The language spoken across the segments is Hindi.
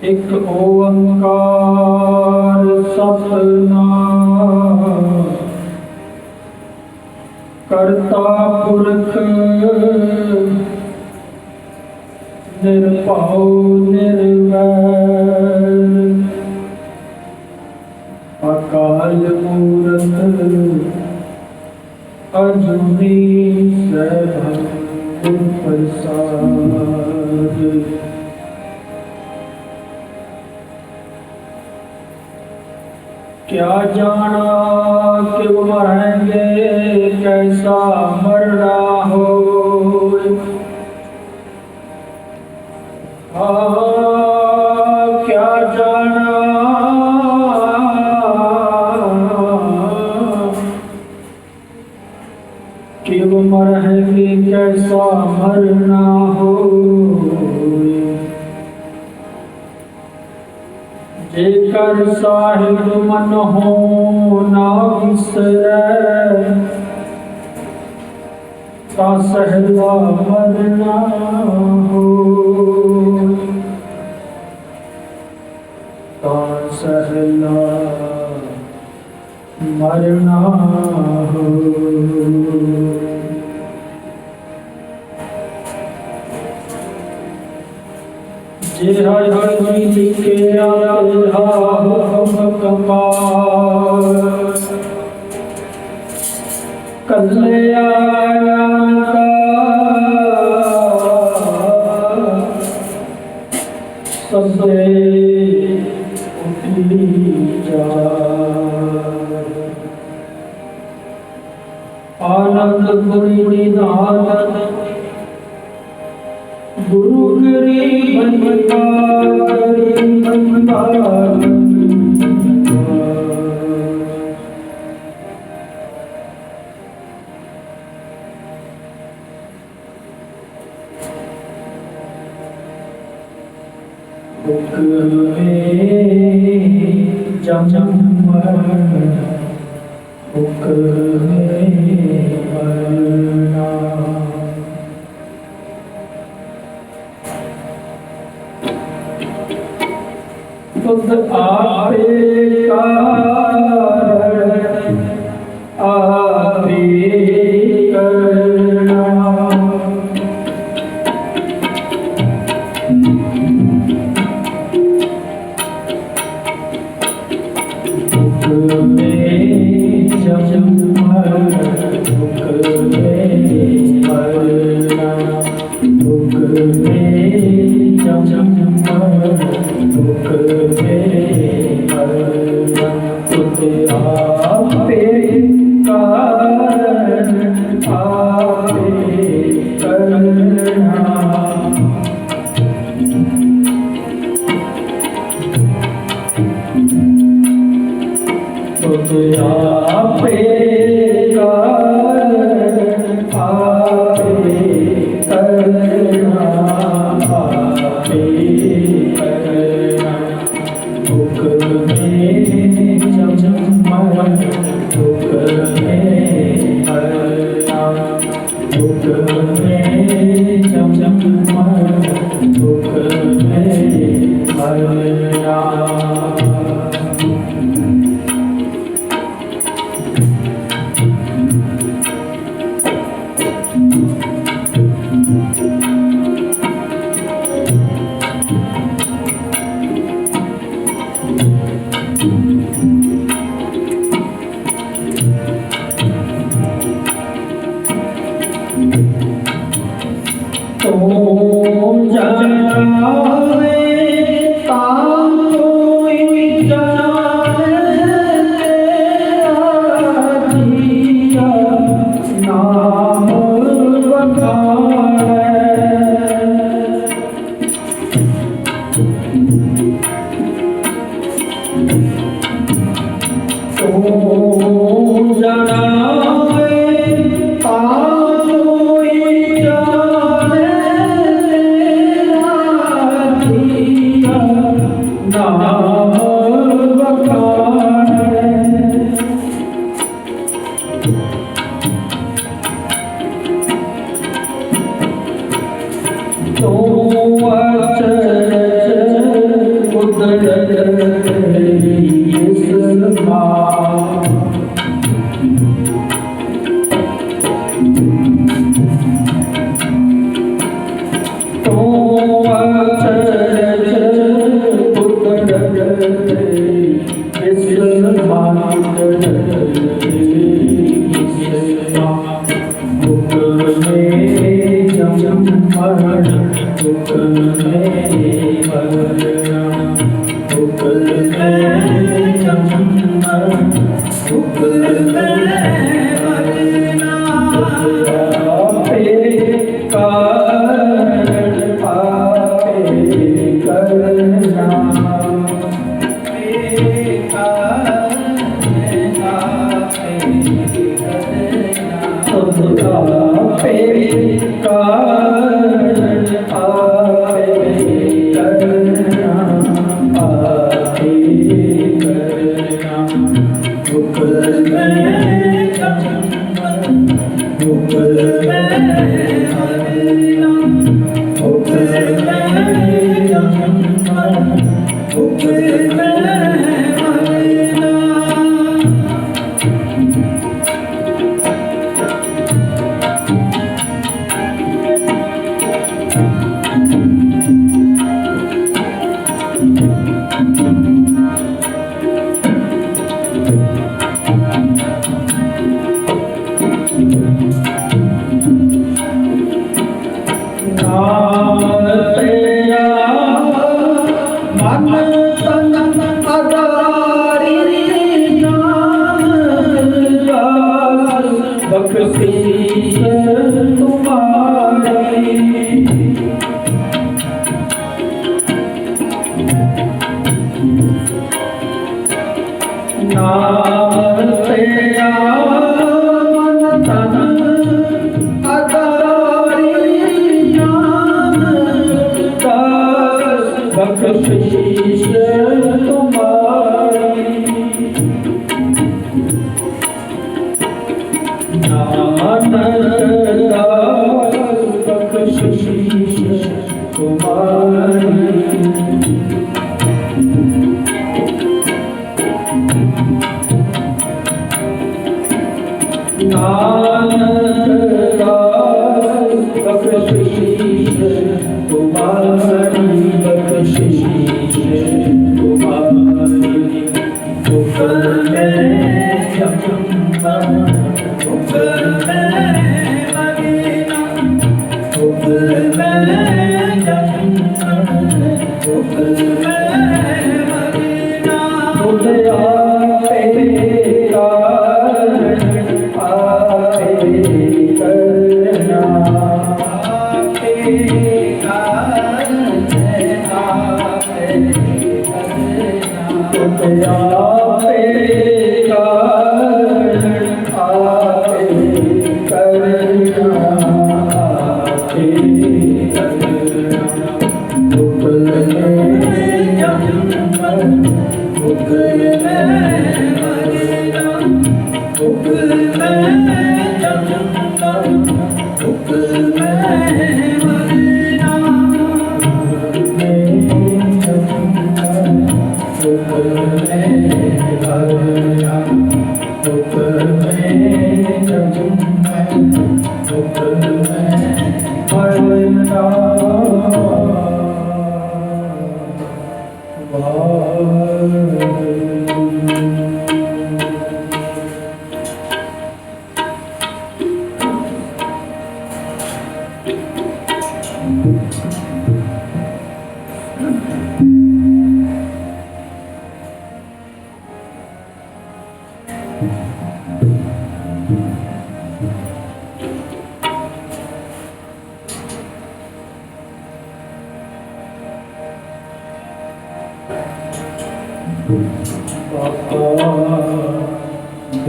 एक ओंकार सतनाम करता पुरख निर्भौ निर्वैर अकाल मूरत अजूनी सैभं प्रसाद। क्या जाना क्यों मरेंगे कैसा मरना हो, क्या जाना क्यों मरेंगे कैसा मरना हो। जेकर साहिब मन हो ना बिसरै, ता सहला मरना हो, ता सहला मरना हो। जे हरि लिखे हुक्म कपाल, कल्याण का सबसे उठी आनंद गुरु निधान गुरु गिरी खुद आपे कारण आपे करना, दुख में जब दुख में मरना, दुख में जब दुख में मरना, खुद आपे कारण आपे करना। खुद आपे कारण आपे करना, आपे करना। दुख में जब मरना, दुख में मरना, दुख में जब मरना, दुख में मरना। जनावे तासोई जाने तेरा जिया नाम बखाने तो अचरज कुदरत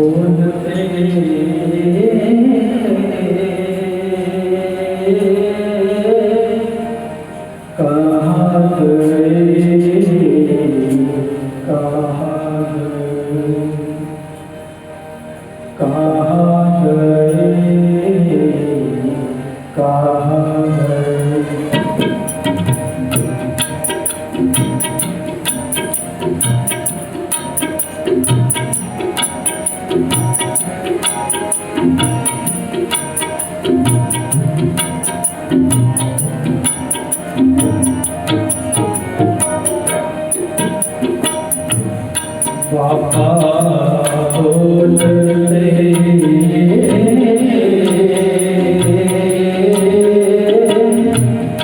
बोलते कहाँ गए, कहाँ गए, कहाँ गए, कहाँ गए। बाबा बोलते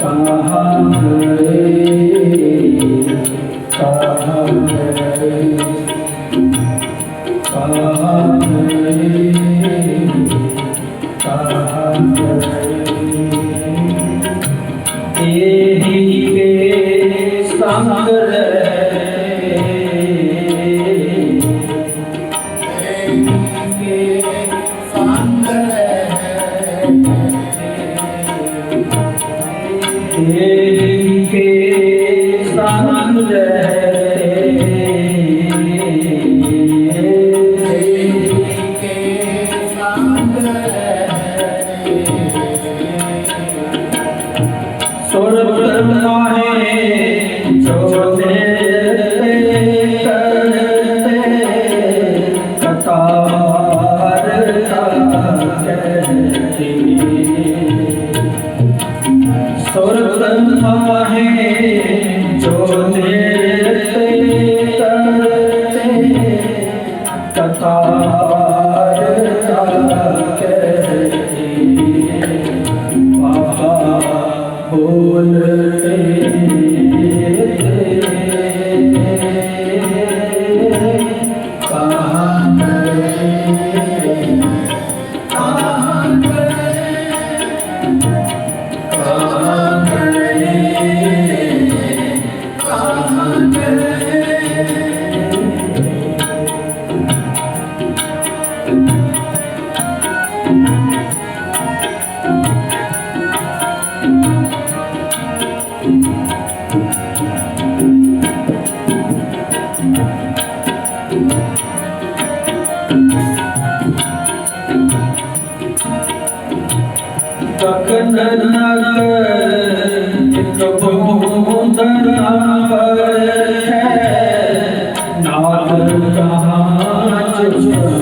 कहाँ गए, कहाँ गए, कहाँ गए, कहाँ गए। तेरी के संग के संग सुर ब्रह्मा है जो कतार सुर ब्रह्मा है जो कतार बाबा बोलते कहाँ गए, कहाँ गए, कहाँ गए, कहाँ गए। गगन एक बूंद नाद है, नाद कहाँ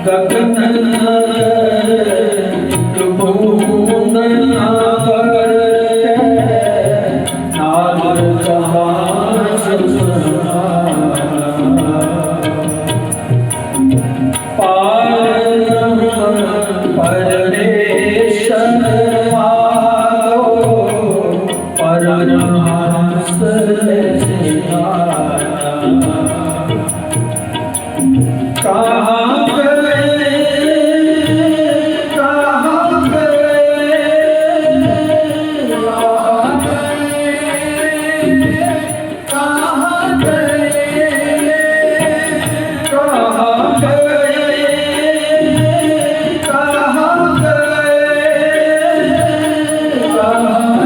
गगन एक बूंद नाद कहाँ गए, कहाँ गए, कहाँ गए,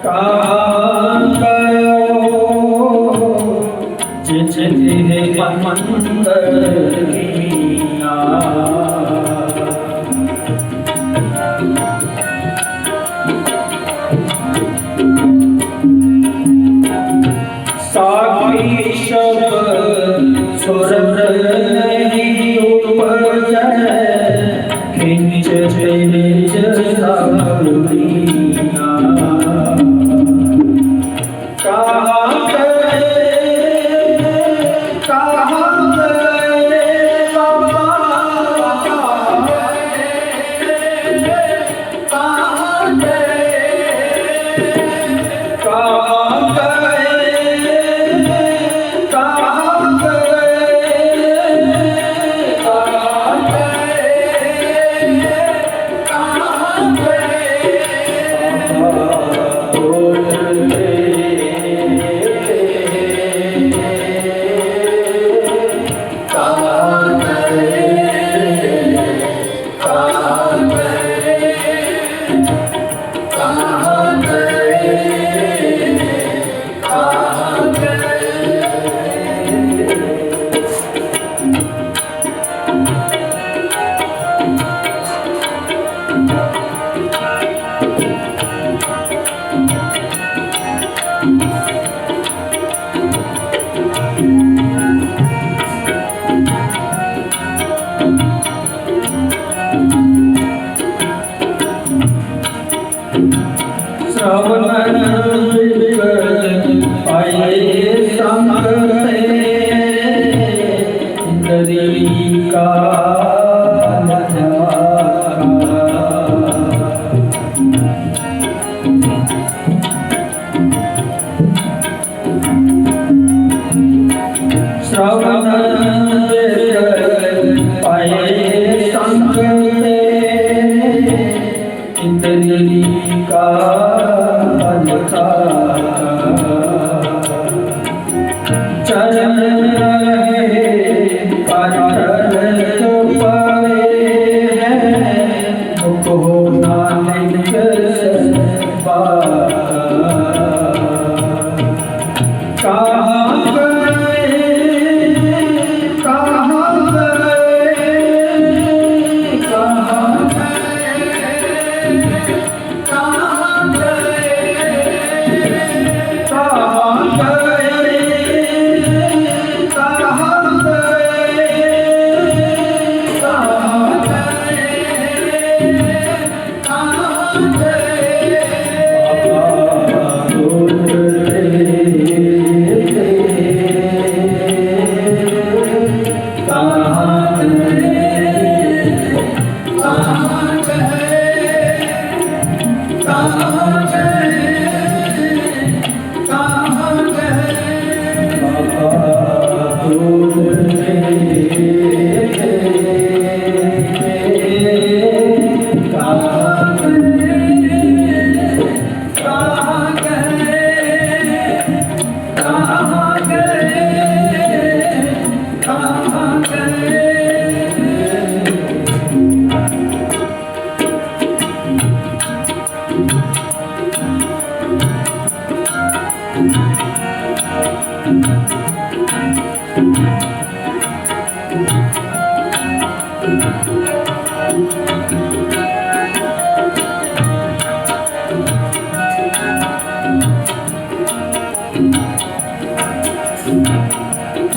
कहाँ गए, कहाँ मंदिर तेज सावरिया कहाँ गए बाबा कहाँ श्रवण आए संग इंद्री का श्रवण आए संग इंद्री का चरण मुको नानक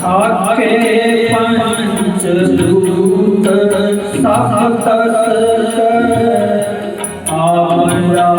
आके पंचभूत सात आया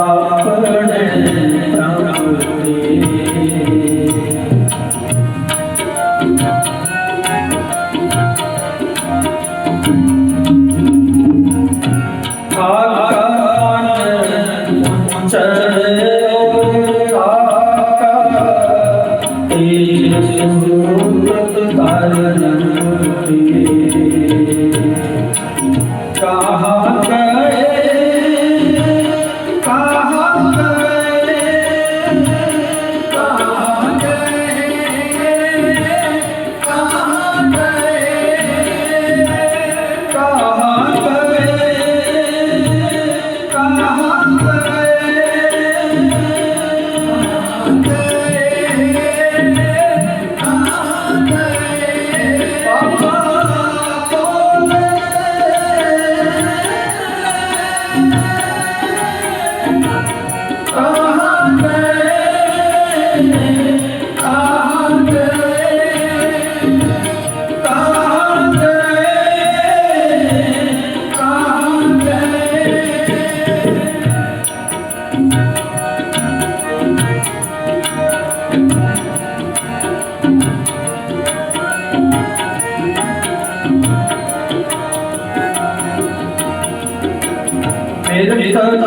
मेरे तक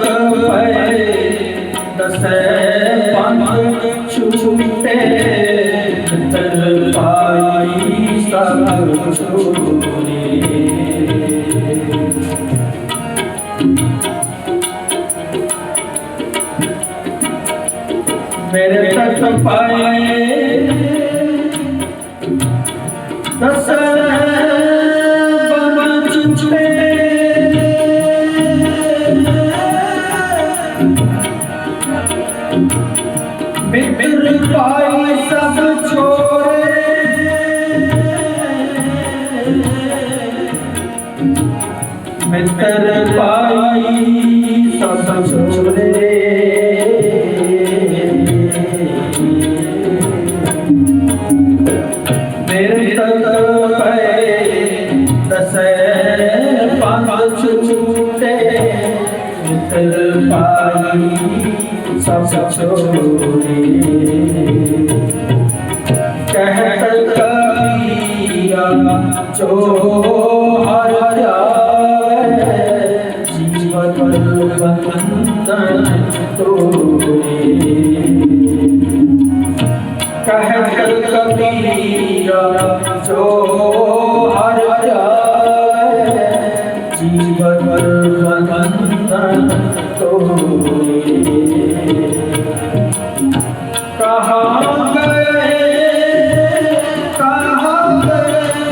पे दसे पंख छूटे मित्र पाई सब छोड़े मेरे तक पाए दसे पंख छूटे मित्र पाई सब छोड़े मित्र पाई सब छोड़े मेरे तक पे दसे पंख छूटे मित्र पाई सब छोड़े कहत कबीरा जो हर जाए जीवन बंधन तोड़े कहत कबीरा जो हर जाए जीवन बंधन तोड़े कहाँ गए कहाँ गए कहाँ गए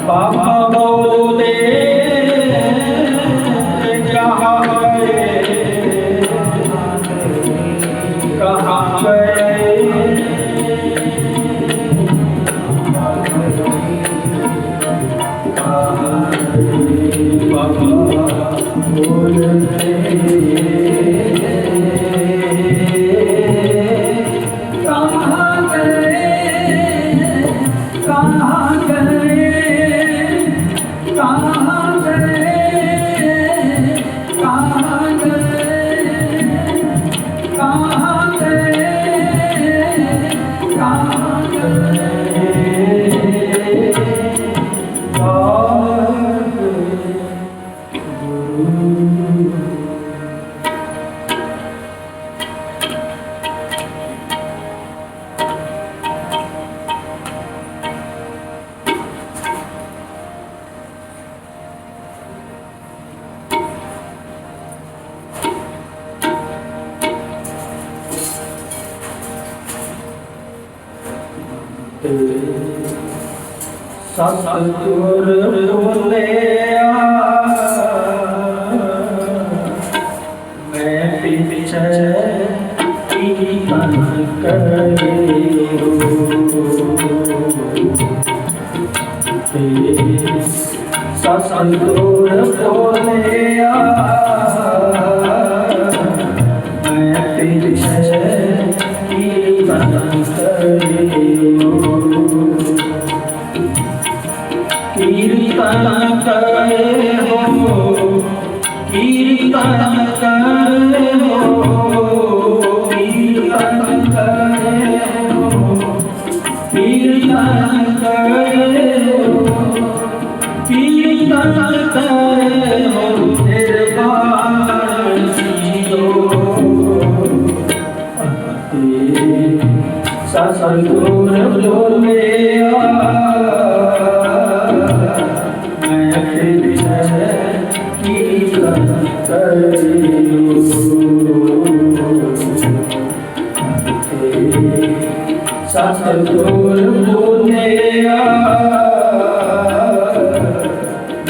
कहाँ गए कहाँ गए कहाँ सतगुर बोलिया मैं पीछे कीर्तन करियो सतगुर बोलिया मैं पीछे कीर्तन करियो कीर्तन करे हो कीर्तन करे हो कीर्तन करे हो कीर्तन करे हो कीर्तन करे हो निर्वाण जियो सतगुर बोलिया सतगुर बोलिया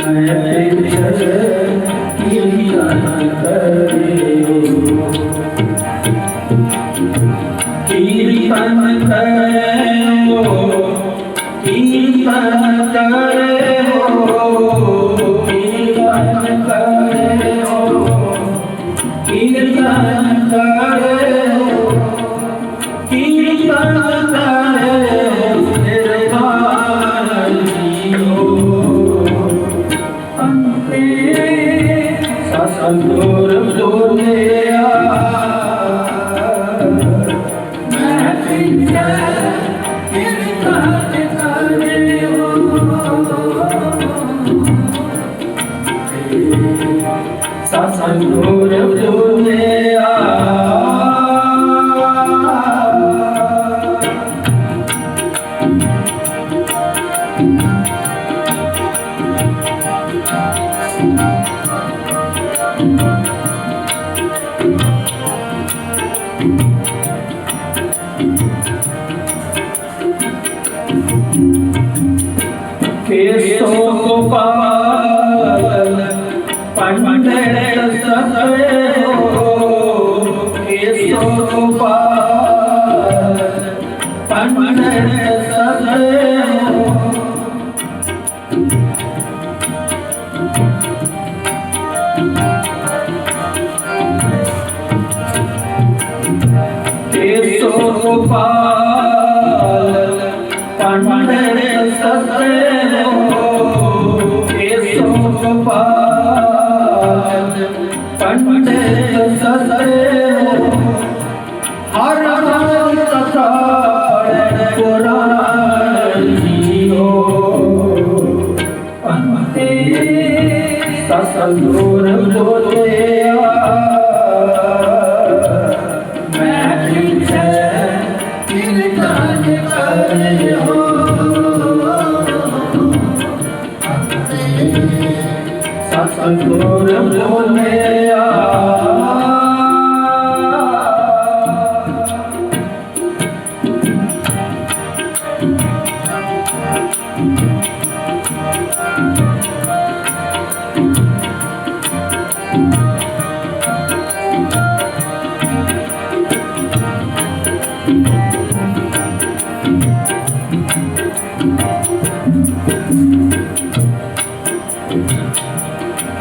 मैं पीछे कीर्तन करियो कीर्तन करो कीर्तन करो कीर्तन करो कीर्तन करो कीर्तन करो निर्वाण जियो अंते सतगुर बोलिया मैं पीछे कीर्तन करियो सतगुर बोलिया केशो गोपाल पंडित सतरे हो केशो गोपाल पंडित सतरे हो केशो गोपाल पंडित सतरे केशो गोपाल पंडित सतरे हर हर कथा पुराण जियो अंते सतगुर बोलिया मैं पीछे कीर्तन करियो सतगुर बोलिया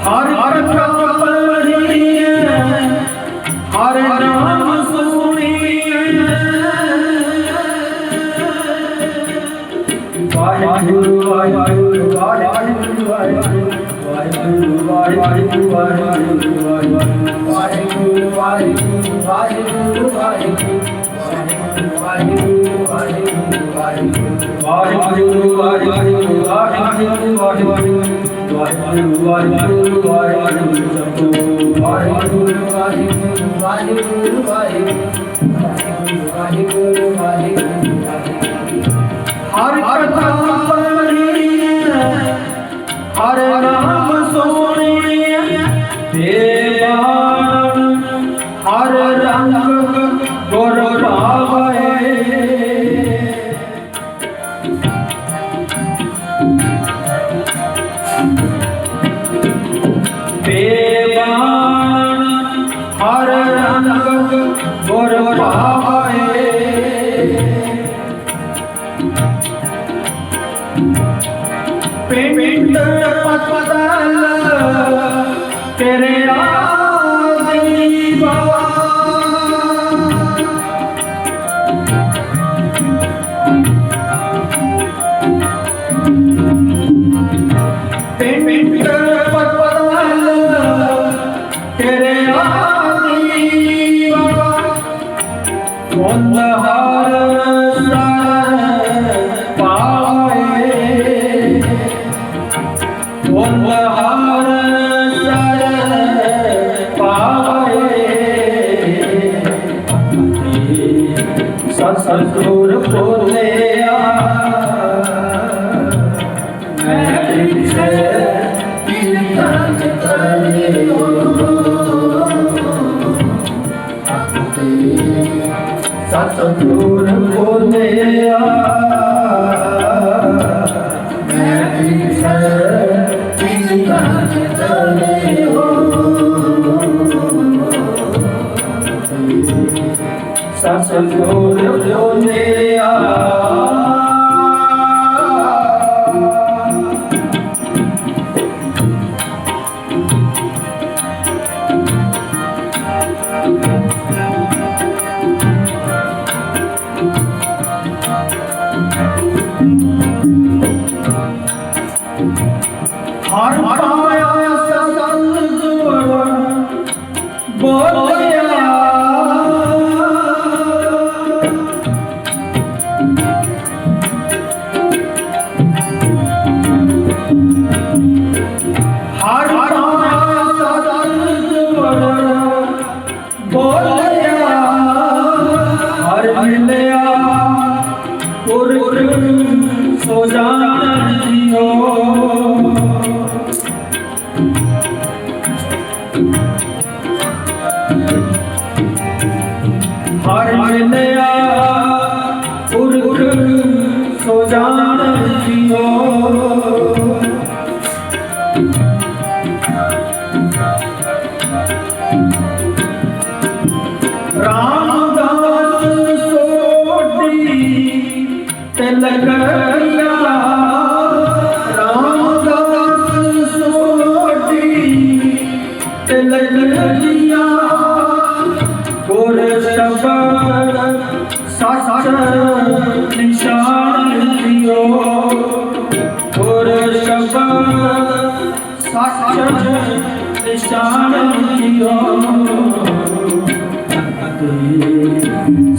हर हर नाम पढ़िए हर नाम सुनिए वाहिगुरु वाहिगुरु वाहिगुरु वाहिगुरु वाहिगुरु वाहिगुरु वाहिगुरु वाहिगुरु वाहिगुरु वाहिगुरु वाहिगुरु वाहिगुरु वाहिगुरु हर कथा पढ़िए हर नाम सुनिए देवान हर रंग गुर पावे तेरे आदि बाबा पिंड पतवाल तेरे आदि बाबा वंदहार सतगुर बोलिया मैं पीछे कीर्तन करियो सतगुर बोलिया मैं पीछे कीर्तन करियो सतगुर बोलिया हर पाया सतगुर बोलिया हर बोलिया हर मिलया पुर सो जान जियो हर मिलया पुर सो जान जियो रामदास सोडी तिलकरिया रामदास सोडी तिलकरिया गुर शब्द सच निशान दियो गुर शब्द सच निशान दियो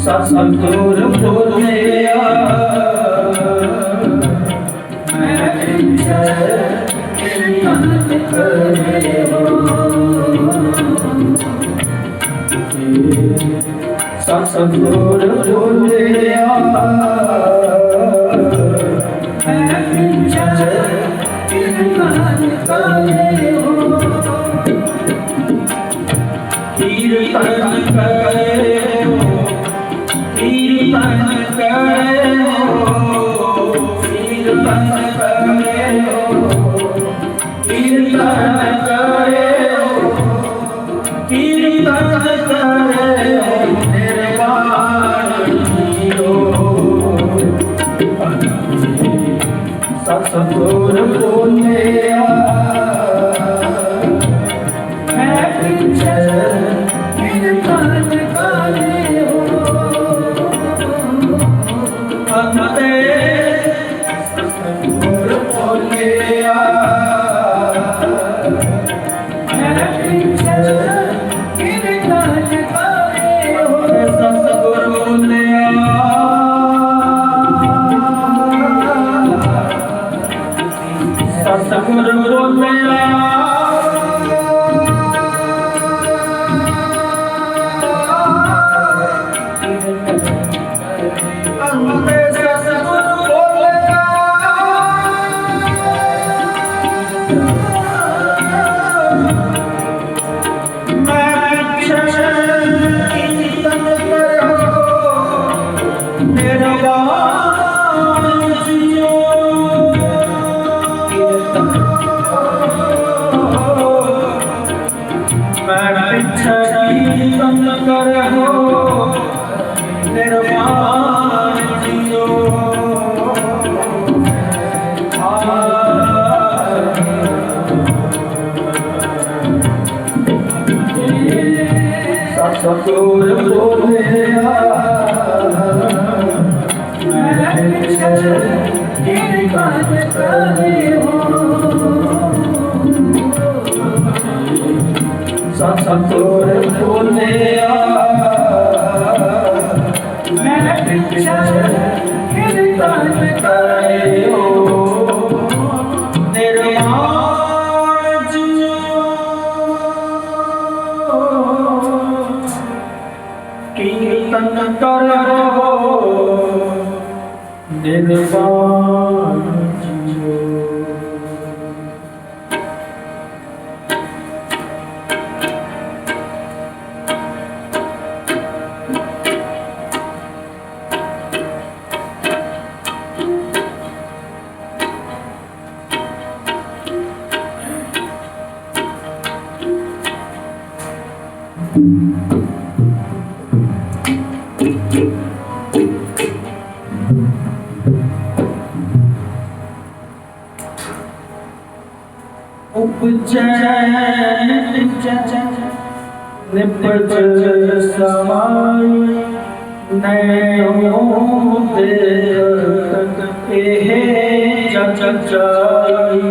सतगुर बोलिया मैं पीछे कीर्तन करियो सतगुर बोलिया मैं पीछे कीर्तन करियो कीर्तन करियो कीर्तन करियो कीर्तन करियो कीर्तन करियो कीर्तन करियो निर्वाण जियो सतगुर बोलिया मैं पीछे कीर्तन करियो सतगुर बोलिया मैं पीछे कीर्तन करियो सतगुर बोलिया सतगुर बोलिया सतगुर बोलिया मैं कृपाण करे हो सतगुर बोलिया मैं कृपाण करे हो कीर्तन करो निर्वाण जियो उपचैन निपट समाई नैनों दे चचाई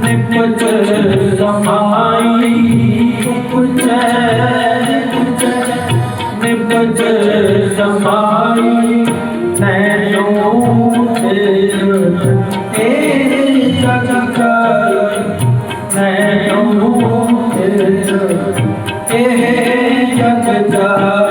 निपट समाई निपट समाई नैनों दे चचाई नैनों दे चचाई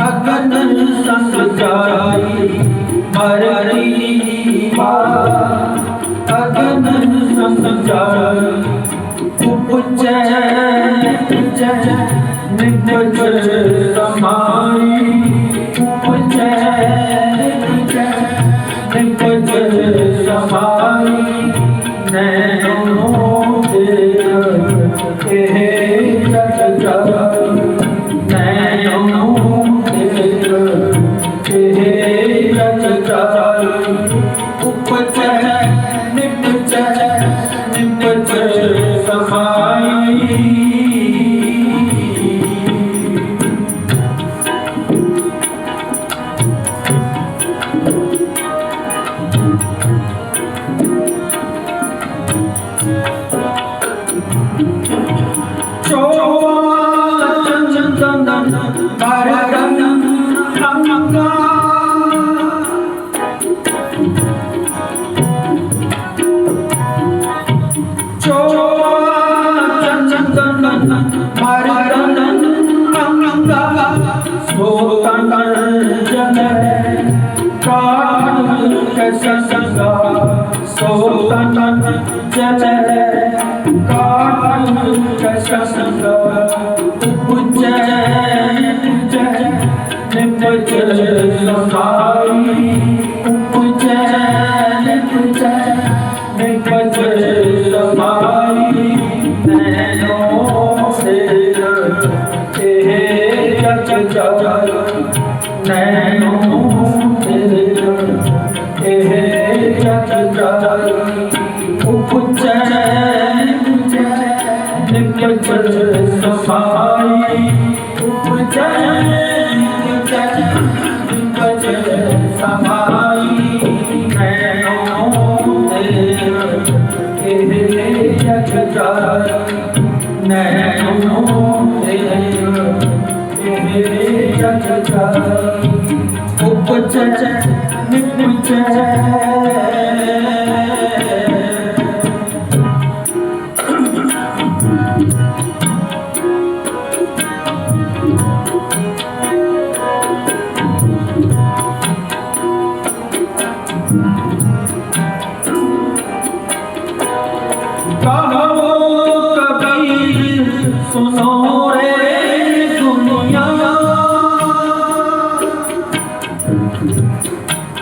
अगन संग जाई हरि अगन संचार उपज निपज समाई उपज निपज समाई नैनों के नैनों उपज निपज निपज समाई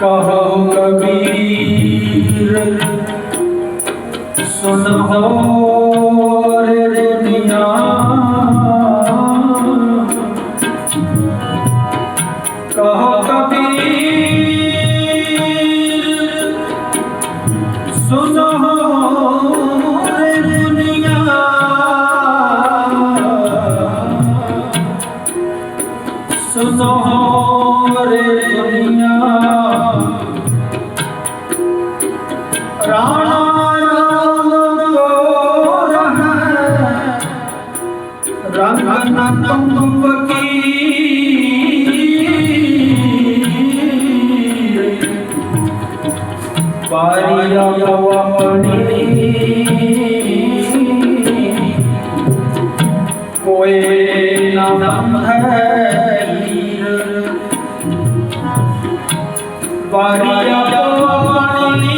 कहो कबीर सुनो रे दुनिया कहो कबीर सुनो रे दुनिया सुनो रे दुनिया राणा रंग की बारिया पवनी कोई नाम है बारिया पवनी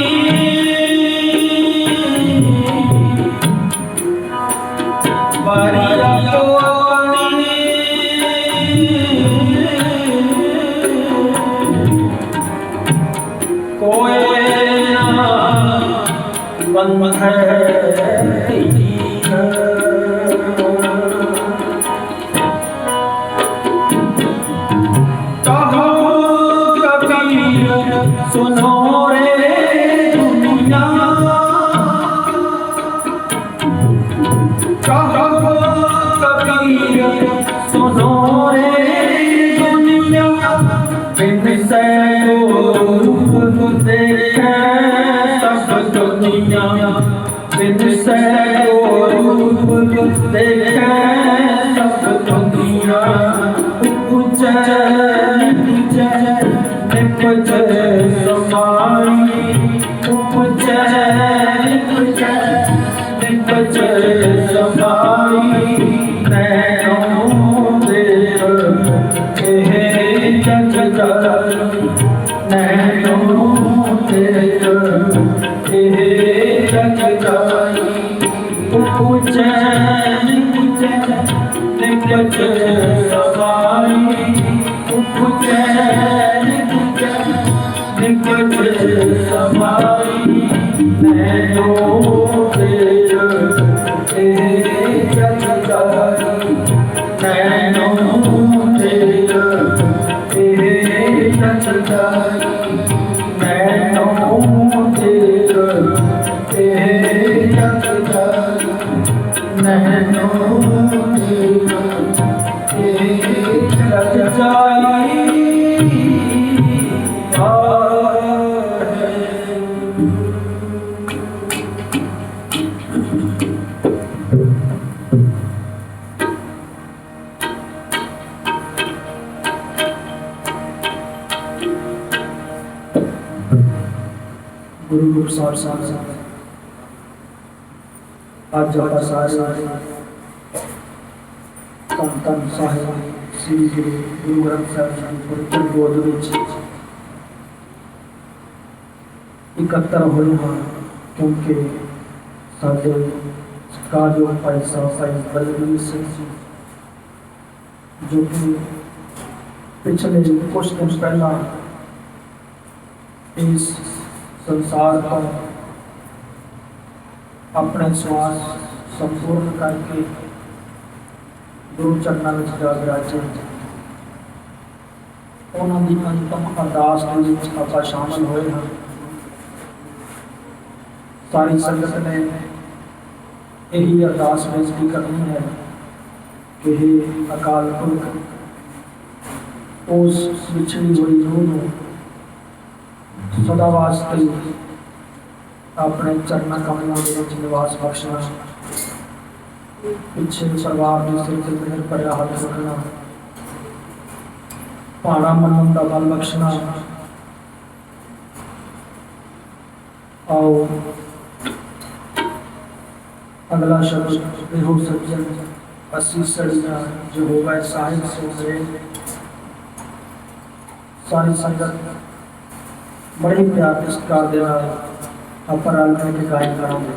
बारिया पवनी कोई बंद है कहो कबीर सुनो रे दुनिया कहो कबीर सुनो रे दुनिया बिन से रूप देखे सब दुनिया बिन से रूप देखे सब दुनिया उपज निपज समाई उपज निपज समाई नैनों देव जग नैनों रख जाई नैनों देख के रख जाई नैनों देख के रख जाई गुरु रूप सार आज ਆਪਾਂ ਸਾਰੇ ਧੰਨ ਸਾਹਿਬ ਸ੍ਰੀ ਗੁਰੂ ਗ੍ਰੰਥ ਸਾਹਿਬ ਜੀ ਦੇ ਪਵਿੱਤਰ ਗੋਦ ਵਿੱਚ ਇਕੱਤਰ ਹੋਏ ਹਾਂ ਕਿਉਂਕਿ ਸਾਡੇ ਸਤਿਕਾਰਯੋਗ ਭਾਈ ਸਾਹਿਬ ਭਾਈ ਬਲਵੀਰ ਸਿੰਘ ਜੀ ਜੋ ਕਿ ਪਿਛਲੇ ਕੁਝ ਦਿਨ ਪਹਿਲਾਂ ਇਸ संसार को अपने श्वास संपूर्ण करके गुरु चरणों में जा विराजे उन्होंने अंतिम अरदास आप शामिल हुए हैं। सारी संगत ने यही अरदास बेनती करनी है कि हे अकाल पुरख उस विछड़ी हुई रूह सदा वास्ते अपने चरणों कमलों के निवास बख्शना पिछे परिवार के सिर से मेहर भरिया हाथ रखना भाड़ा मनन का बल बख्शना। आओ अगला शब्द हो सज्जन अस्सी सड़ियाँ जो होगा साहिब से मेरे सारी संगत बड़े प्यार पुरस्कार देना अपर आलम के गायन कराओगे।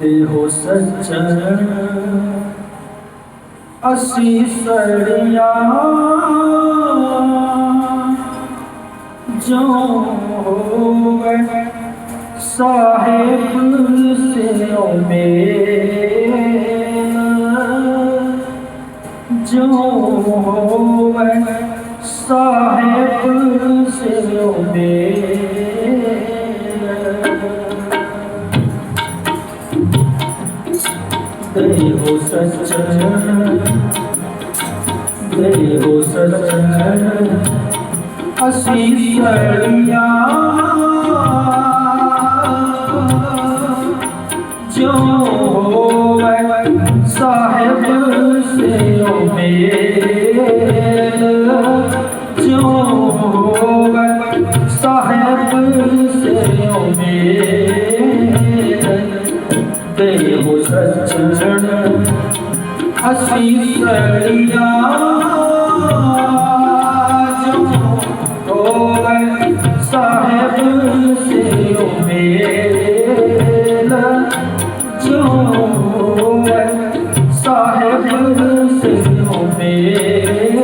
देहो सज्जन अस्सी सड़ियाँ जो होवे साहिब से मेल जो होवे साहिब से मेल देहो सज्जन अस्सी सड़ियाँ जो होवे साहिब से मेल जो होवे साहिब से मेल देहो सज्जन अस्सी सड़ियाँ जो होवे साहिब से मेल जो होवे साहिब से मेल।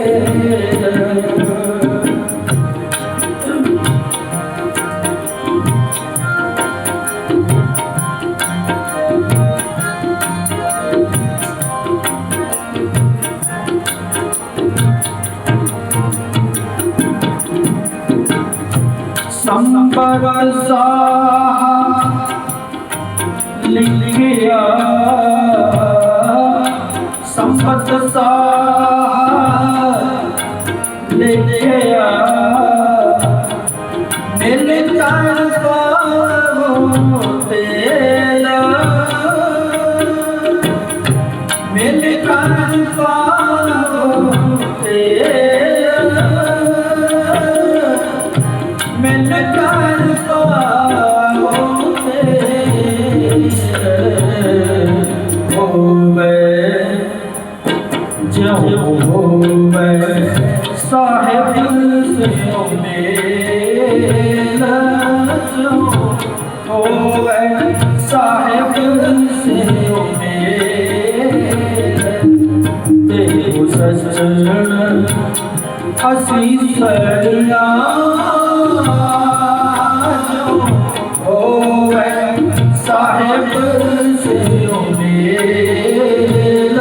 संबर लिखिया संपत लिखिया मिल तेला मिल मिल जो होवे साहिब से मेल जो होवे साहिब से मेल असी सड़िया जो होवे साहेब से मेल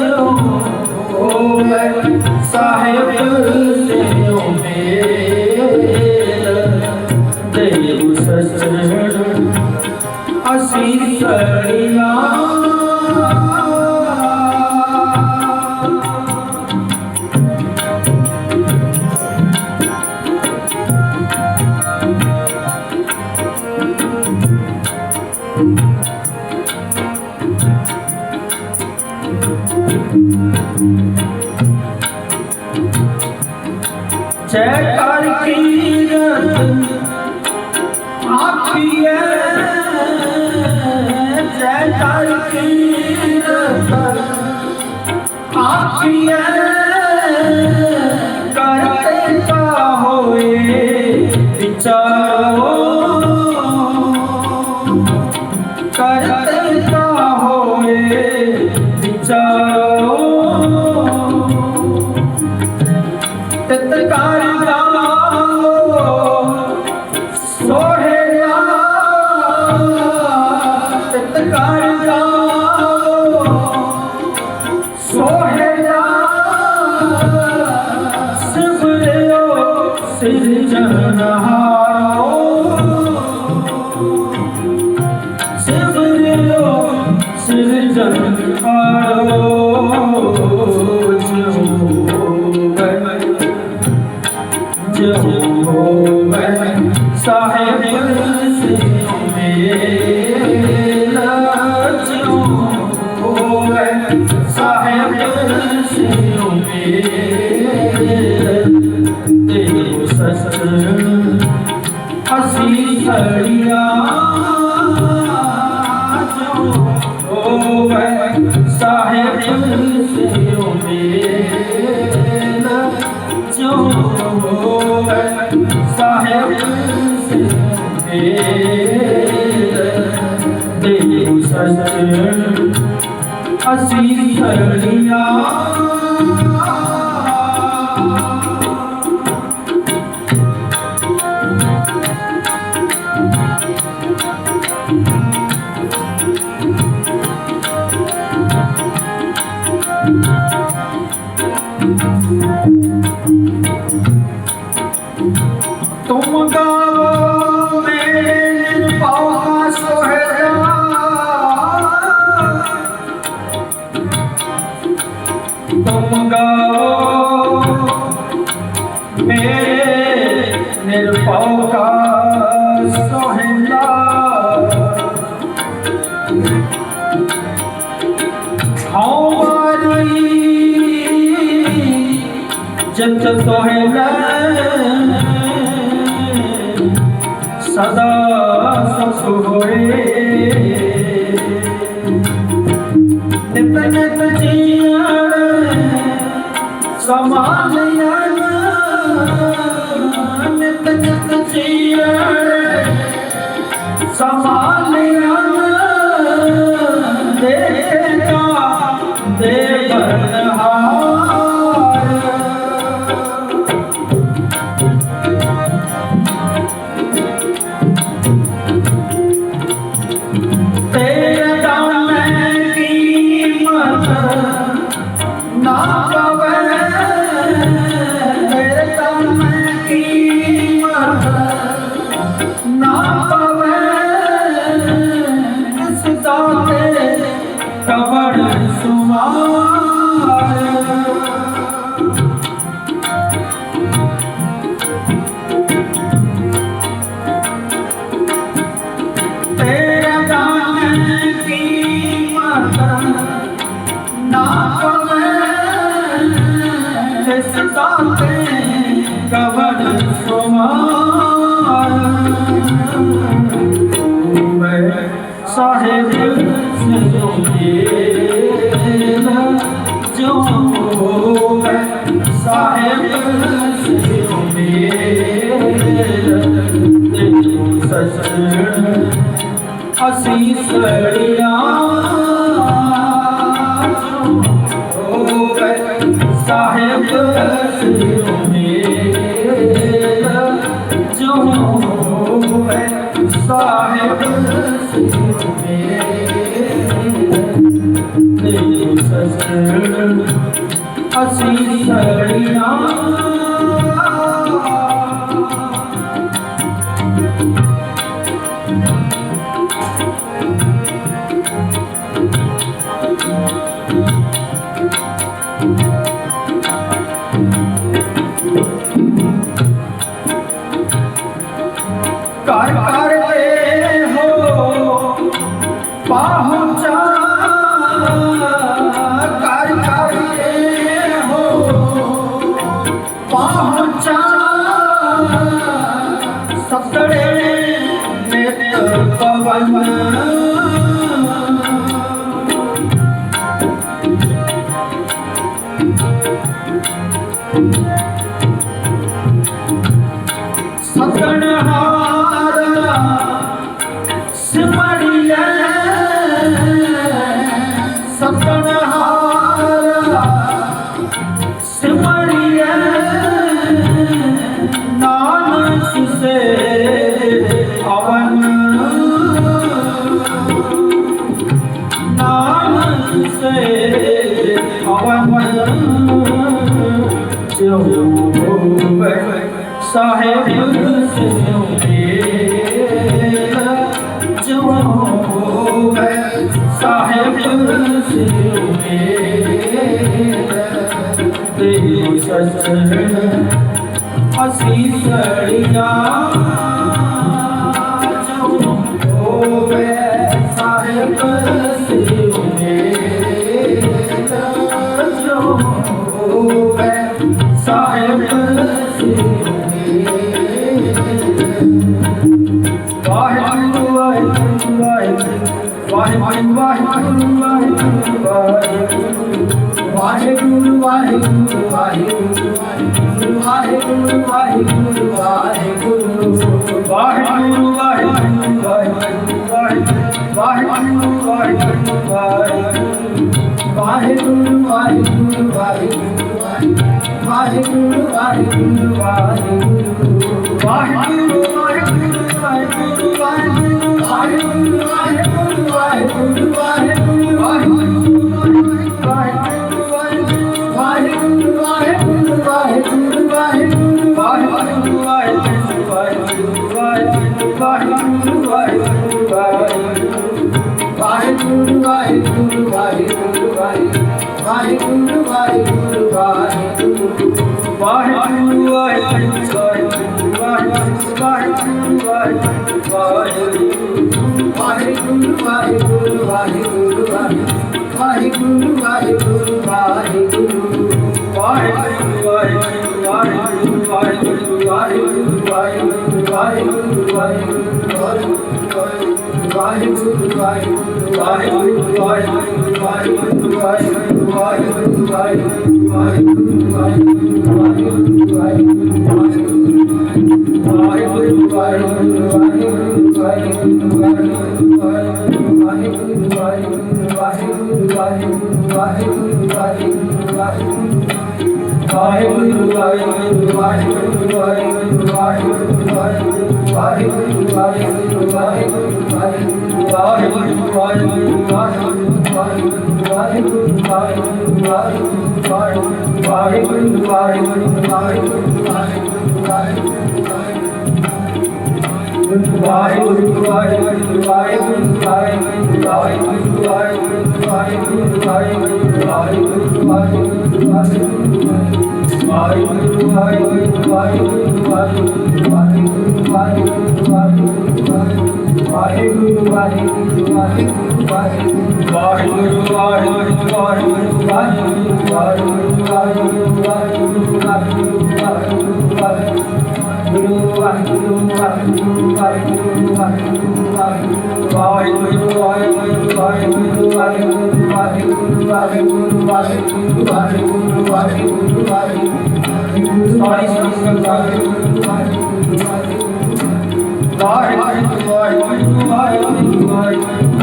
जो होवे साहेब से मेल देव सचन असी सड़िया जयकार कीरत आखिए जयकार कीरत आखिए करते का होए विचारो करते का होए विचारो तत्कार गाओ सोहेया तत्कार गाओ सोहेया सिमरियो सिरजनहारो सिमरियो सिरजनहारो साहेब से मेल जो होवे साहेब से मेल देव सचन असी सड़िया जो होवे साहेब से मेल जो होवे साहेब से देव सचन असी सड़िया तुम गाओ मेरे पाँव का सोहेला तुम गाओ मेरे निर्पाव का सोहेला हमारी जत सोहेला सदा सुख होए नित नित जियण समान नित नित जियण समान देगा देवनहार तेरे दाम की कीमत ना पावे तेरे दाम की कीमत ना पावे इस दाते कबड़ सुमार तेरे दाम की कीमत ना पावे इस दाते कबड़ सुमार साहेब से जो साहेब से सचन असी सड़िया साहेब सिर मेरा जो है साहेब सिर मेरा सजन असी सड़ियां कर करते हो पहुँचा कर करते हो पहुँचा सतड़े नेत्र पवन सतनहारा सिमरिया सतनहारा सिमरिया नानक से अवन नानक से अवन जो साहेब मेरा जो है साहेब मेरा तेरी सजन हसी सड़िया जो है साहेब मेरा जो है साहेब वाहिगुरु वाहिगुरु वाहिगुरु वाहिगुरु वाहिगुरु वाहिगुरु वाहिगुरु वाहिगुरु वाहिगुरु वाहिगुरु वाहिगुरु वाहिगुरु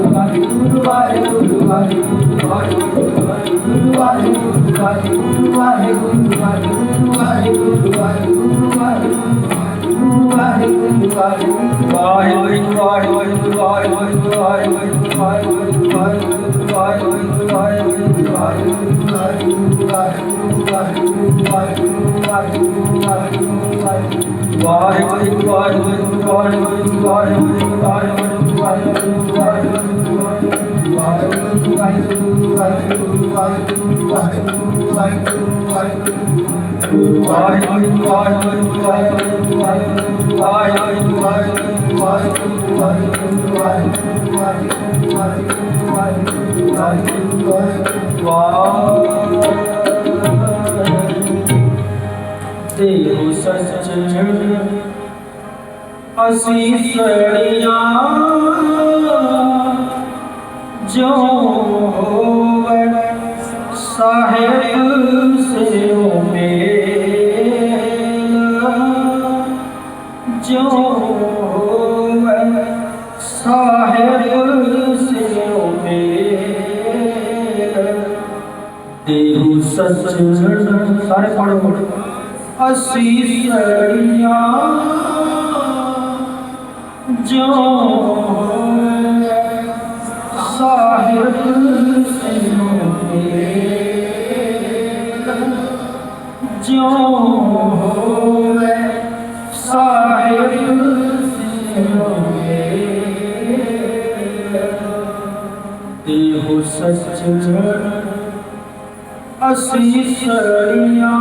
वाहिगुरु वाहिगुरु वाहिगुरु वाहिगुरु ਵਾਹਿਗੁਰੂ ਵਾਹਿਗੁਰੂ ਵਾਹਿਗੁਰੂ ਵਾਹਿਗੁਰੂ ਵਾਹਿਗੁਰੂ ਵਾਹਿਗੁਰੂ ਵਾਹਿਗੁਰੂ ਵਾਹਿਗੁਰੂ ਵਾਹਿਗੁਰੂ ਦੇਹੁ ਸੱਚਣ ਅਸੀਸੜੀਆਂ ਜੋ ਹੋਵੇ ਸਾਹਿਬ ਸਿਉ ਮੇਲ ਜੋ ਹੋਵੇ ਸਾਹਿਬ ਸਿਉ ਮੇਲ ਦੇਹੁ ਸੱਚਣ ਸਾਰੇ ਪੜ੍ਹੋ ਅਸੀਸੜੀਆਂ ਜੋ ਸਾਹਿਬ ਸਿਉ ਮੇਲ ਜੋ ਹੋਵੇ ਸਾਹਿਬ ਸਿਉ ਮੇਲ ਦੇਹੁ ਸੱਚਣ ਅਸੀਸੜੀਆਂ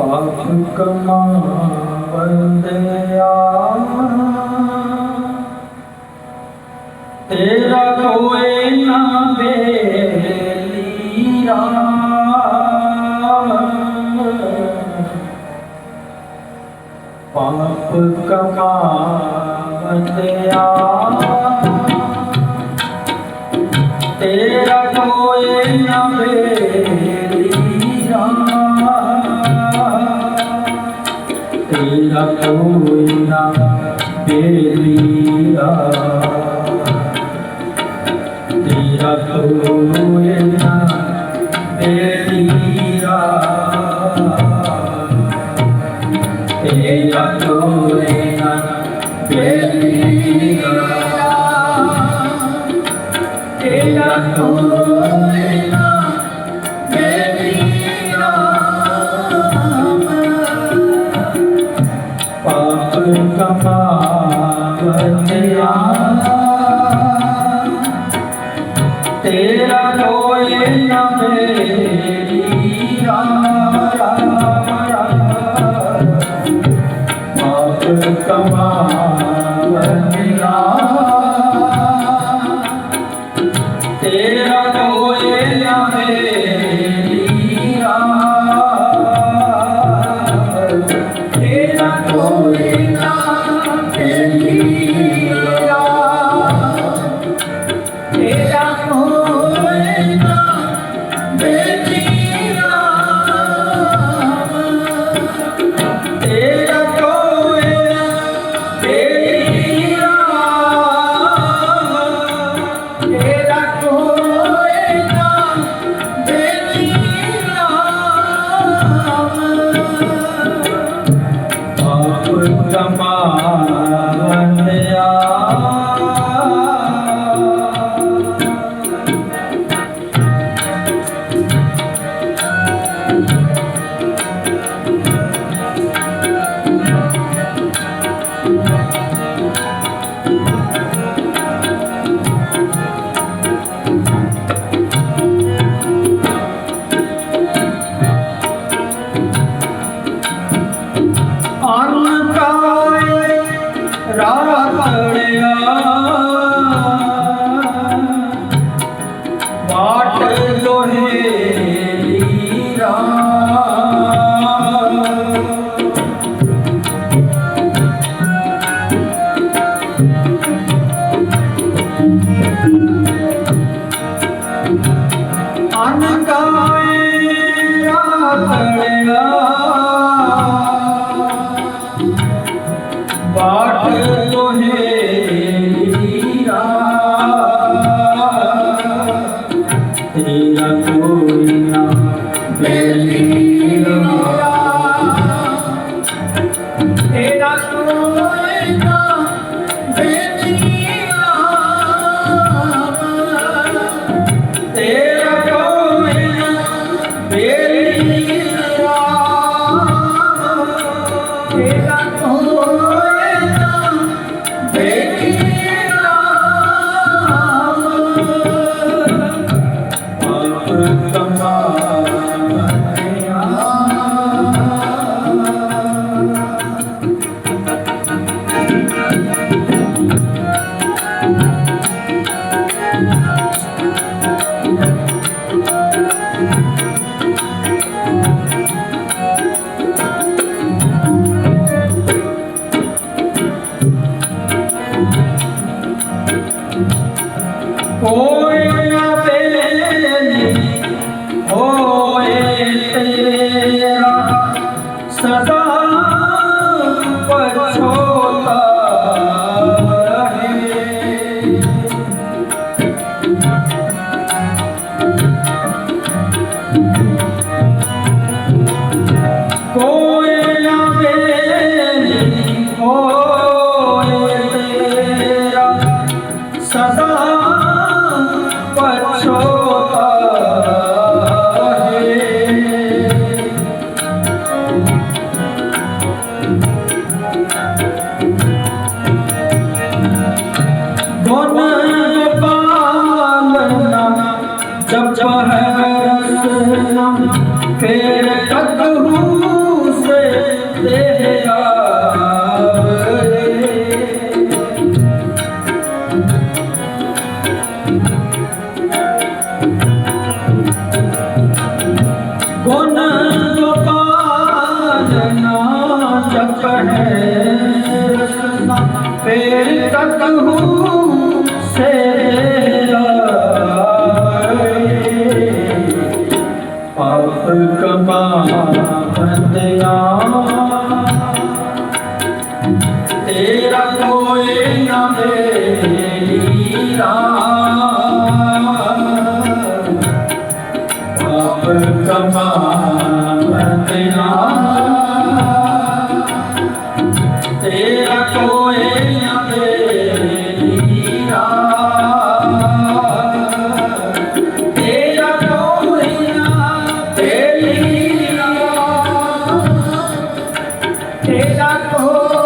ਪਾਪ ਕਮਾਵੰਦਿਆ ਤੇਰਾ ਕੋਈ ਨਾ ਬੇਲੀ ਰਾਮ ਪਾਪ ਕਮਾਵੰਦਿਆ ਤੇਰਾ ਕੋਈ ਨਾ ਬੇਲੀ ਰਾਮ तेरा कोई ना बेलिया तेरा कोई ना बेलिया तेरा कोई ना बेलिया तेरा कोई ना बेलिया पाप कमावंदिया तेरा कोई न बेलिया पाप कमावंदिया तेरा कोई न बेलिया तेरा कोई ना बेलिया तेरा कोई ना बेलिया तेरा कोई ना बेलिया तेरा कोई ना बेलिया पाप कमावंदिया ਰਾਤੜਿਆ ਬਾਟ ਲੋਹੇਰੀ ਰਾਮ तेरा कोई ना देखी राम पाप कमाया कोई न बेली होए तेरा सदा पछोता रहे कोई न बेली होए तेरा सदा पछोता है गुण पालना जब है रसना फिर कदहू से तेरा गुण पालना जप है रसना फिर कदहू से पाप कमाया तेरा कोई न मेरा पाप कमाया तेरा कोई न मेरा तेरा कोई न तेरा तेरा कोई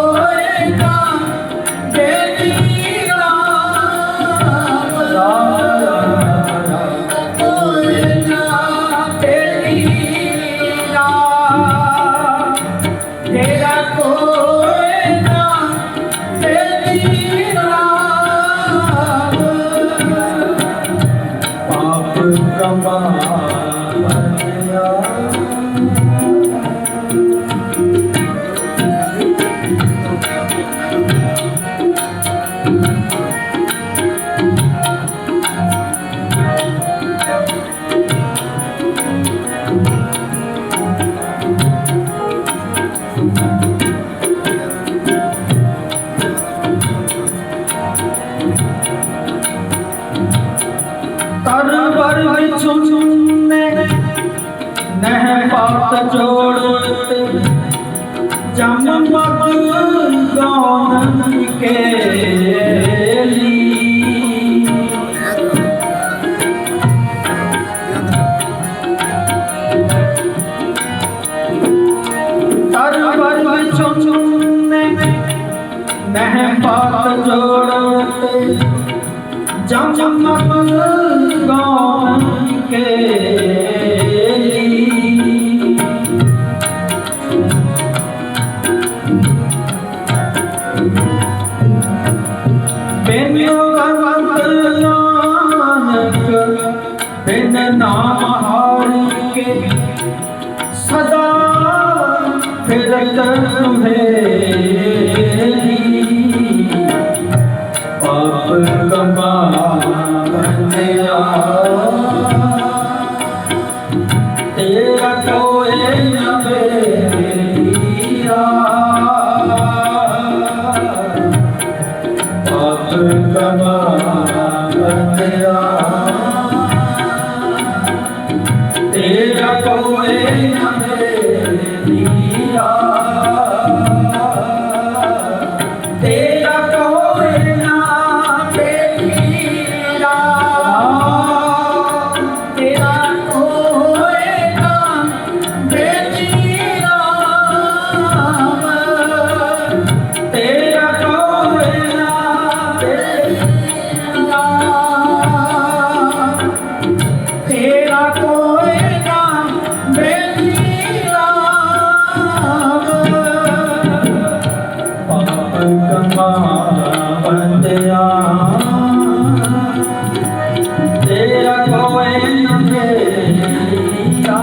न तेरा कोई न तेरा तेरा कोई न तेरा पाप कमाया तरवर चुनने नह बात जोड़ते जम मग गौन के तरवर चुनने नह बात जोड़ते जम मग गौन के बिन नानक बिन नाम हार के सदा फिरत तुम्हें पाप कमाया तेरा कोई न मेरा पाप कमाया तेरा कोई न मेरा तेरा कोई न कमा बंदिया तेरा कोई न मेरा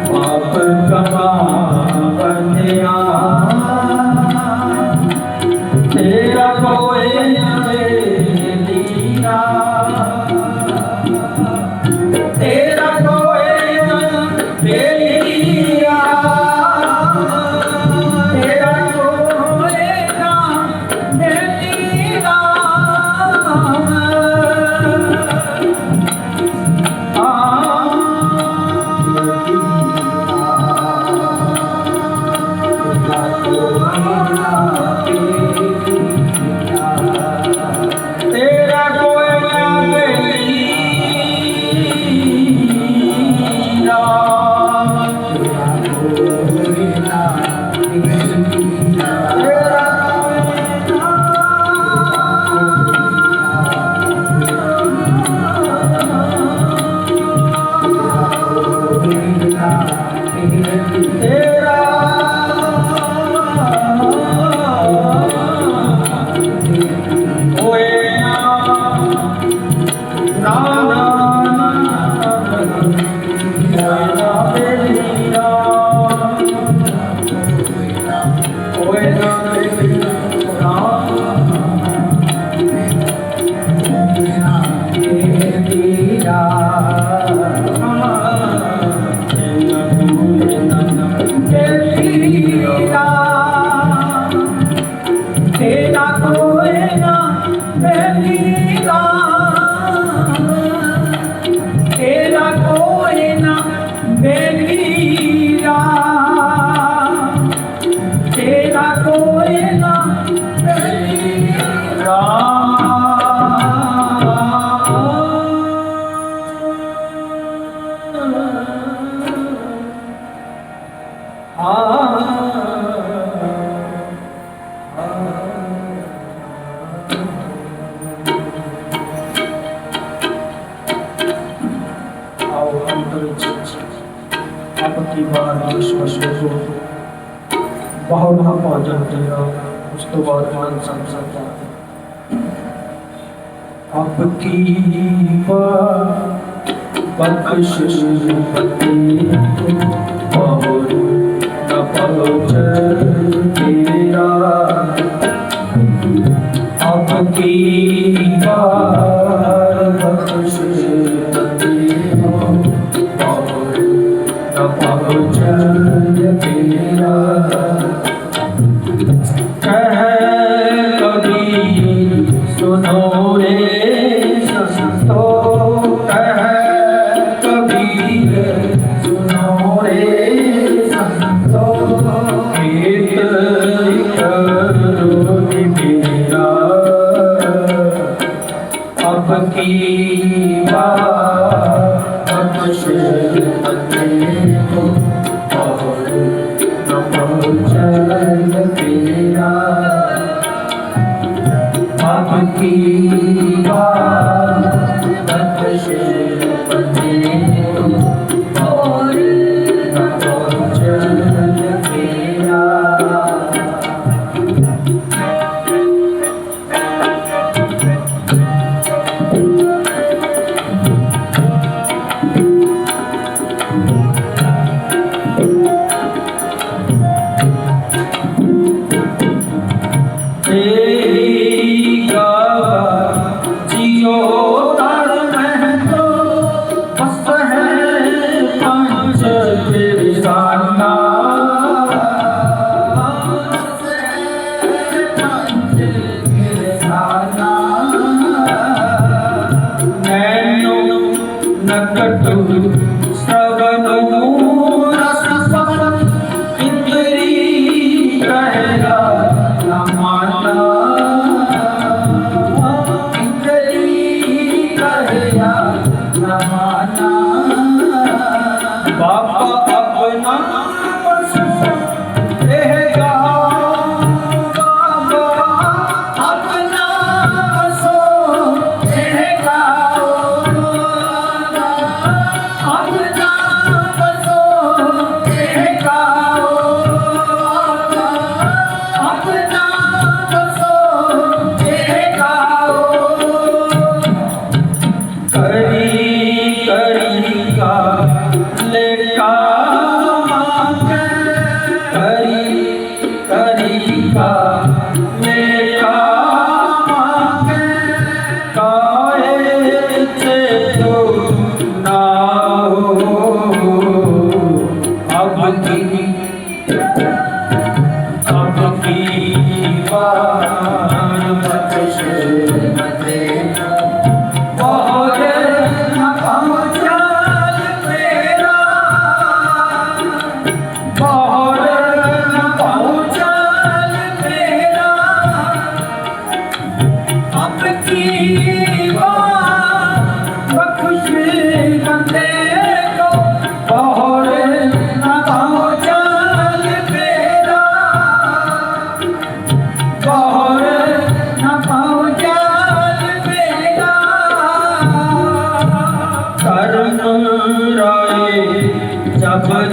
पाप कमा बंदिया तेरा कोई न मेरा तेरा कोई न मेरा तेरा कोई न मेरा तेरा कोई न तेरा कोई ना मेरा तेरा कोई ना मेरा तेरा कोई ना मेरा आपकी बार विश्वास बहुत भोजन तेरा उस तो बाद मान संसद आपकी बख्शिश बहुत न पहुँच तेरा आपकी बख्शिश तेरा कह कभी सुनो रे संतो कह कभी सुनो रे संतो गीत करो मेरा अब की बात तेरा आपकी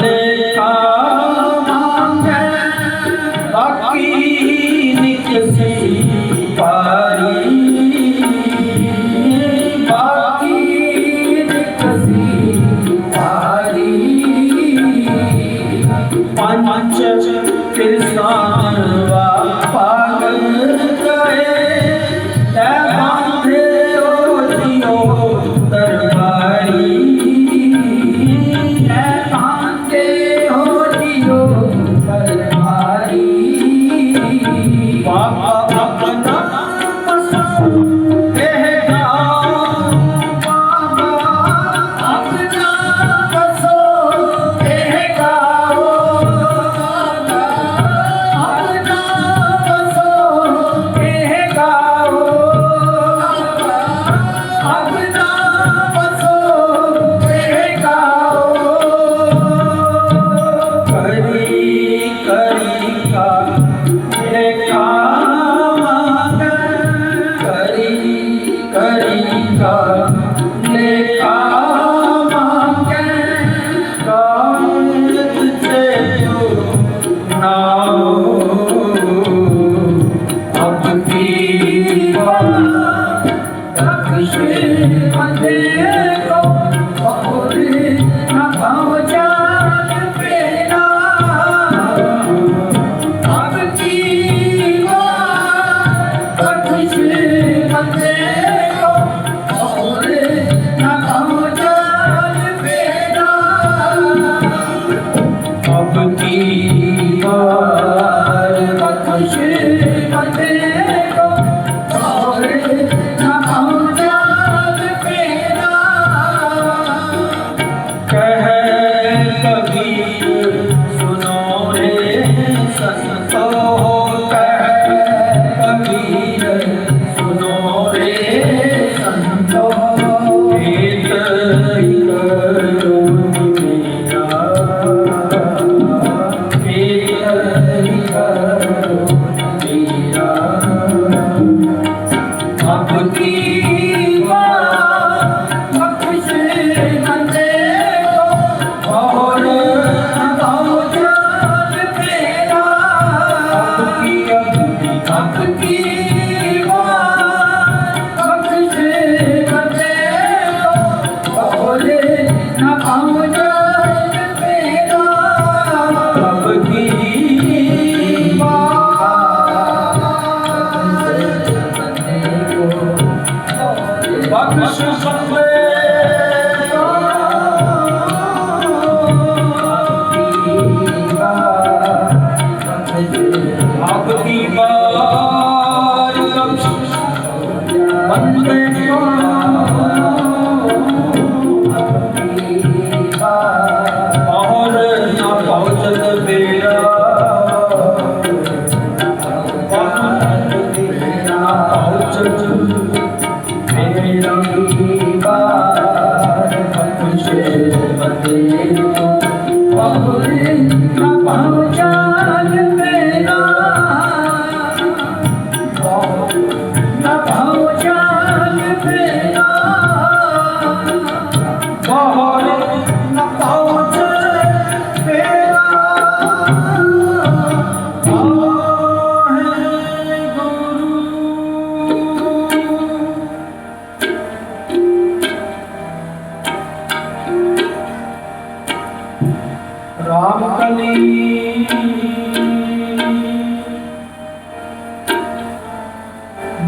लेखा मांगे बाकी निकसी पारी बाकी निकसी पारी पंच किरसानवा पागल गए ते बांधे ओ जियो दरबारी ते बांधे ओ जियो दरबारी बाबा अपना पसंद कहता बाबा अपना पसंद कहता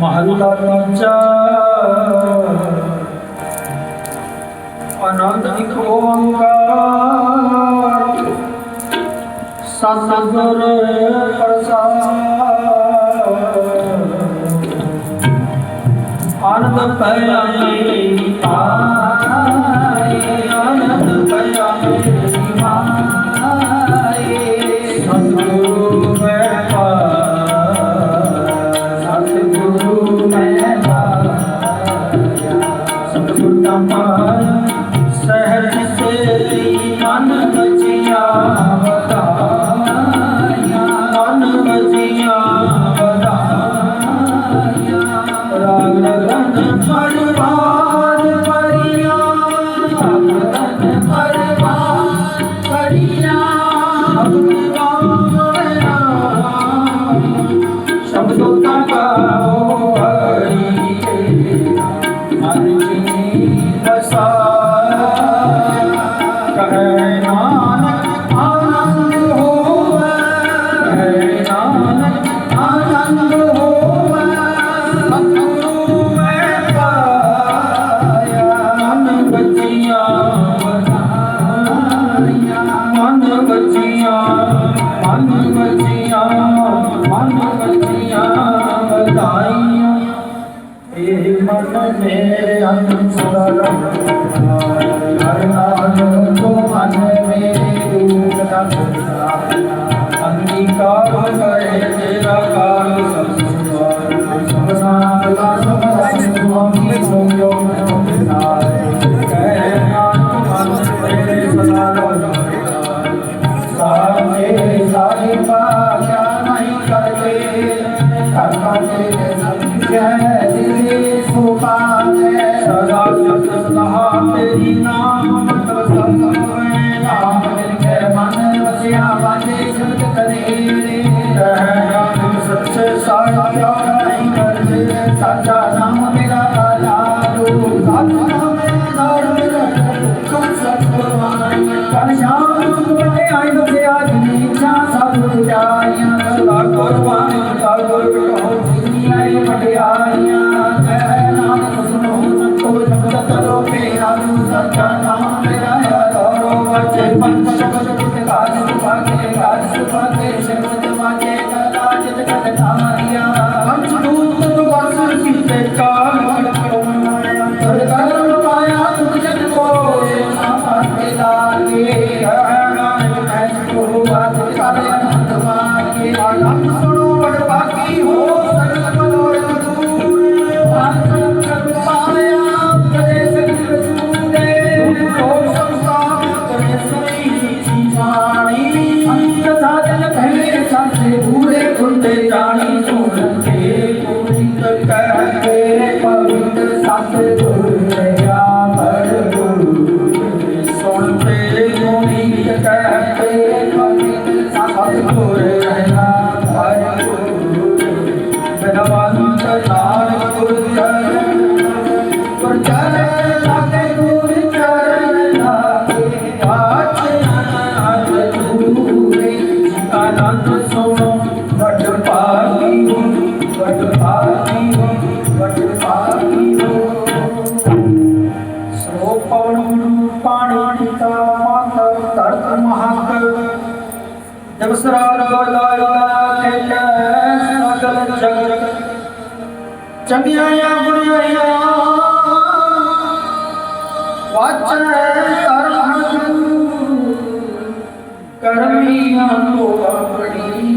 महला तीजा आनंद एक ओंकार सतगुर प्रसाद आनंद पया मेरी पाए आनंद पया मेरी माए सतगुरु मैं सहज से मन बचिया बताया मन बचिया बताया राग लगन परिवार परिया राग लगन परिवार परिया शब्दों का गाओ हरि तेरा मन जिनी बसाया कहे नानक आनंद होवे कहे नानक आनंद होवे सतगुरु मैं पाया मन बचिया बधाइया मन बचिया मन बचिया मन बचिया बधाइया ये मन मेरे अंतर हर नाम को मन मेरे दूर अंगीकार करे तेरा काल सारे बाजा नहीं करते सदा सदा तेरी नाम मन बसिया बाजे शब्द करे सच्चे सारा नहीं करते साचा नाम मेरा लाडू कल शाम बड़े आई बसे आज नीचा सब जाइया सदा कुर्बानी कर आई मटियाइया नाम सुनो तो शब्द करो मेरा सच्चा नाम मेरा यारो बचे पंच शब्द काज सुभागे शब्द मागे काज जगत धारिया पंच दूत वर्ष सीते काल कर पाया तुझ जग को आपके लागे सुनो बड़ बाकी हो पूरे खुलते जानी सुनते पूरी कहते पवित्र सतगुरु दया पर सुनते पूरी कहते पवित्र सतगुरु दया पर भगवंत नाम गुरु चरण लागे गुरु चरण लागे आनंद सुनो वट पागी हो वट पागी हो वट पागी हो सो पवन पानी का माता तर्क महक जब सरार लाया सकल जग चंगिया बुराइया वाचन करमिया तो अपनी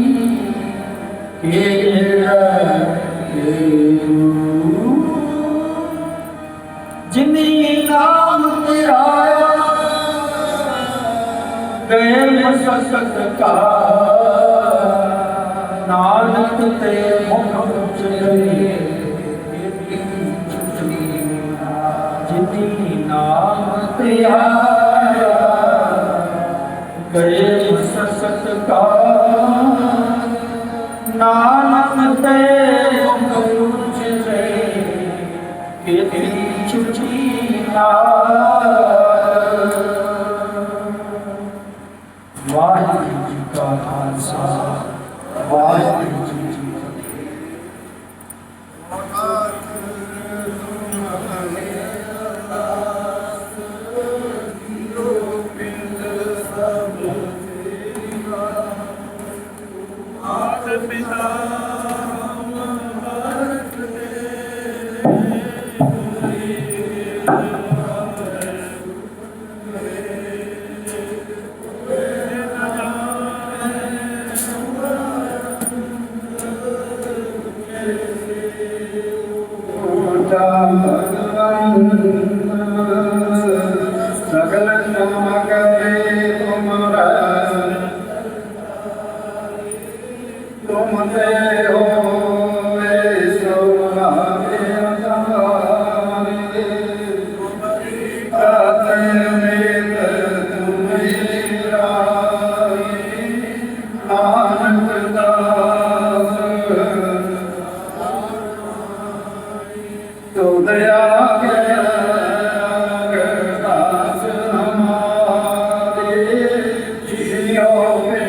जिन्नी नाम तेरा गए मसकत का नानक ते मुख उचरे जिन्नी नाम तेरा गए सत का नानक ते उचरे चुची वाहिगुरू जी का खालसा वाहिगुरू जी की सकल करे तुम्हारा तुम से हो ਲਿਓ